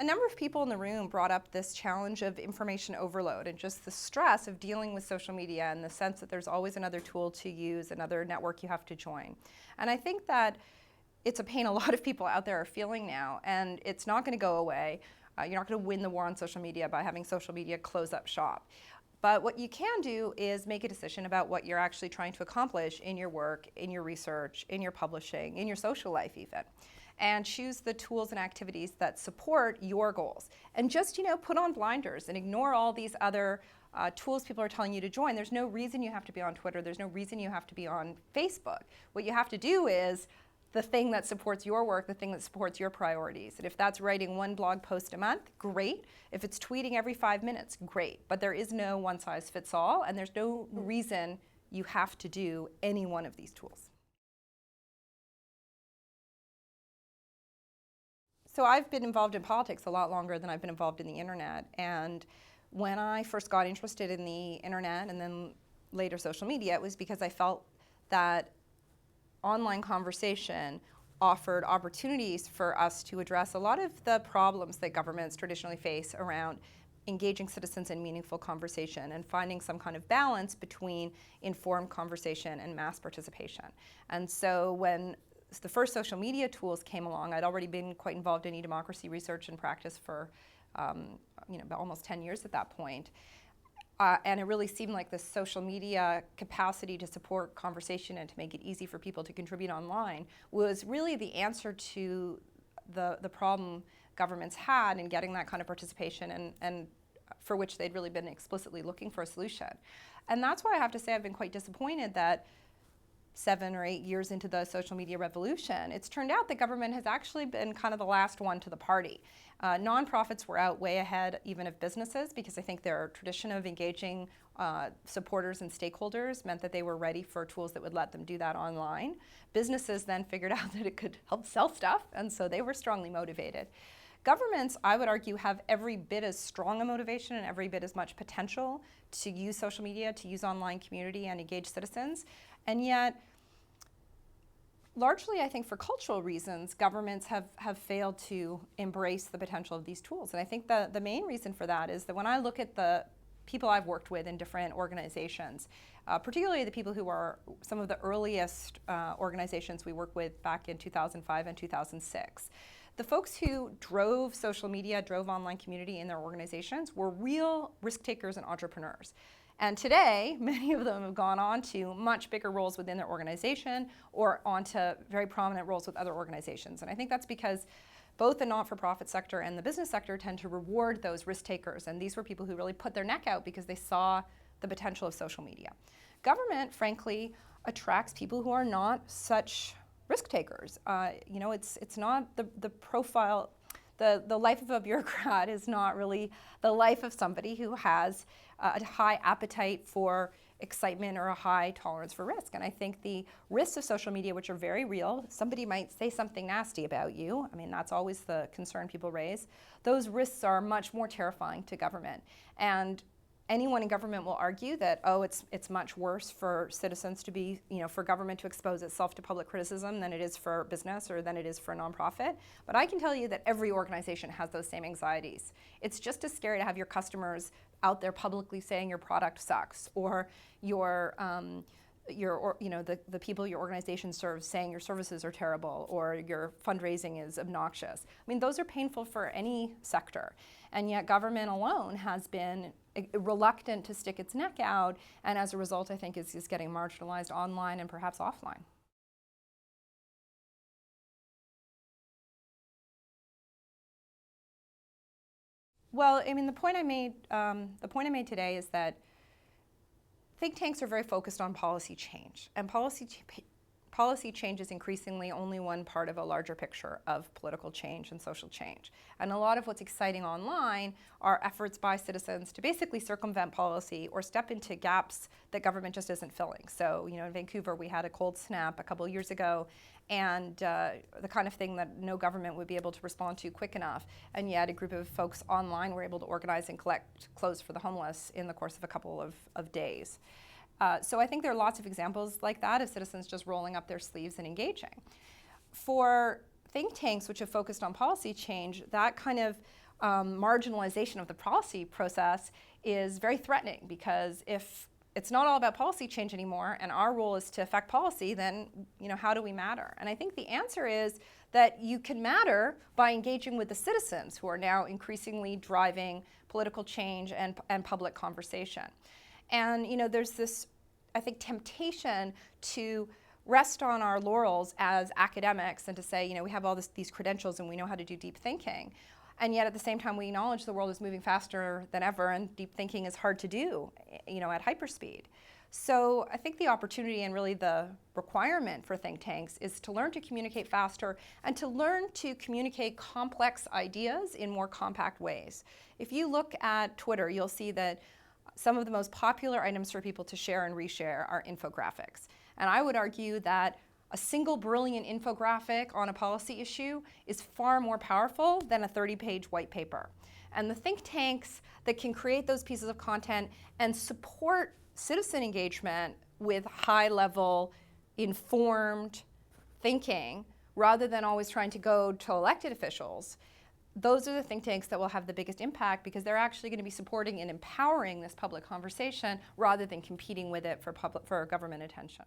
A number of people in the room brought up this challenge of information overload and just the stress of dealing with social media and the sense that there's always another tool to use, another network you have to join. And I think that it's a pain a lot of people out there are feeling now, and it's not going to go away. You're not going to win the war on social media by having social media close up shop. But what you can do is make a decision about what you're actually trying to accomplish in your work, in your research, in your publishing, in your social life even. And choose the tools and activities that support your goals. And just, put on blinders and ignore all these other tools people are telling you to join. There's no reason you have to be on Twitter. There's no reason you have to be on Facebook. What you have to do is the thing that supports your work, the thing that supports your priorities. And if that's writing one blog post a month, great. If it's tweeting every 5 minutes, great. But there is no one size fits all, and there's no reason you have to do any one of these tools. So I've been involved in politics a lot longer than I've been involved in the internet. And when I first got interested in the internet and then later social media, it was because I felt that online conversation offered opportunities for us to address a lot of the problems that governments traditionally face around engaging citizens in meaningful conversation and finding some kind of balance between informed conversation and mass participation. And so when the first social media tools came along, I'd already been quite involved in e-democracy research and practice for about almost 10 years at that point. And it really seemed like the social media capacity to support conversation and to make it easy for people to contribute online was really the answer to the problem governments had in getting that kind of participation and for which they'd really been explicitly looking for a solution. And that's why I have to say I've been quite disappointed that 7 or 8 years into the social media revolution, it's turned out that government has actually been kind of the last one to the party. Nonprofits were out way ahead even of businesses because I think their tradition of engaging supporters and stakeholders meant that they were ready for tools that would let them do that online. Businesses then figured out that it could help sell stuff, and so they were strongly motivated. Governments, I would argue, have every bit as strong a motivation and every bit as much potential to use social media, to use online community and engage citizens, and yet largely, I think for cultural reasons, governments have failed to embrace the potential of these tools. And I think the main reason for that is that when I look at the people I've worked with in different organizations, particularly the people who are some of the earliest organizations we worked with back in 2005 and 2006, the folks who drove social media, drove online community in their organizations were real risk takers and entrepreneurs. And today, many of them have gone on to much bigger roles within their organization or onto very prominent roles with other organizations. And I think that's because both the not-for-profit sector and the business sector tend to reward those risk takers. And these were people who really put their neck out because they saw the potential of social media. Government, frankly, attracts people who are not such risk takers. It's not the profile. The life of a bureaucrat is not really the life of somebody who has a high appetite for excitement or a high tolerance for risk. And I think the risks of social media, which are very real, somebody might say something nasty about you. I mean, that's always the concern people raise. Those risks are much more terrifying to government. And anyone in government will argue that, it's much worse for citizens to be, for government to expose itself to public criticism than it is for business or than it is for a nonprofit. But I can tell you that every organization has those same anxieties. It's just as scary to have your customers out there publicly saying your product sucks, or the people your organization serves saying your services are terrible, or your fundraising is obnoxious. I mean, those are painful for any sector. And yet government alone has been reluctant to stick its neck out, and as a result, I think is getting marginalized online and perhaps offline. Well, I mean, the point I made today is that think tanks are very focused on policy change, and policy change is increasingly only one part of a larger picture of political change and social change. And a lot of what's exciting online are efforts by citizens to basically circumvent policy or step into gaps that government just isn't filling. So, in Vancouver, we had a cold snap a couple of years ago, and the kind of thing that no government would be able to respond to quick enough. And yet a group of folks online were able to organize and collect clothes for the homeless in the course of a couple of days. So I think there are lots of examples like that of citizens just rolling up their sleeves and engaging. For think tanks which have focused on policy change, that kind of marginalization of the policy process is very threatening, because if it's not all about policy change anymore and our role is to affect policy, then how do we matter? And I think the answer is that you can matter by engaging with the citizens who are now increasingly driving political change and public conversation. And there's this, I think, temptation to rest on our laurels as academics and to say, we have all these credentials and we know how to do deep thinking. And yet at the same time, we acknowledge the world is moving faster than ever and deep thinking is hard to do, at hyperspeed. So I think the opportunity and really the requirement for think tanks is to learn to communicate faster and to learn to communicate complex ideas in more compact ways. If you look at Twitter, you'll see that some of the most popular items for people to share and reshare are infographics. And I would argue that a single brilliant infographic on a policy issue is far more powerful than a 30-page white paper. And the think tanks that can create those pieces of content and support citizen engagement with high-level, informed thinking, rather than always trying to go to elected officials, those are the think tanks that will have the biggest impact, because they're actually going to be supporting and empowering this public conversation rather than competing with it for government attention.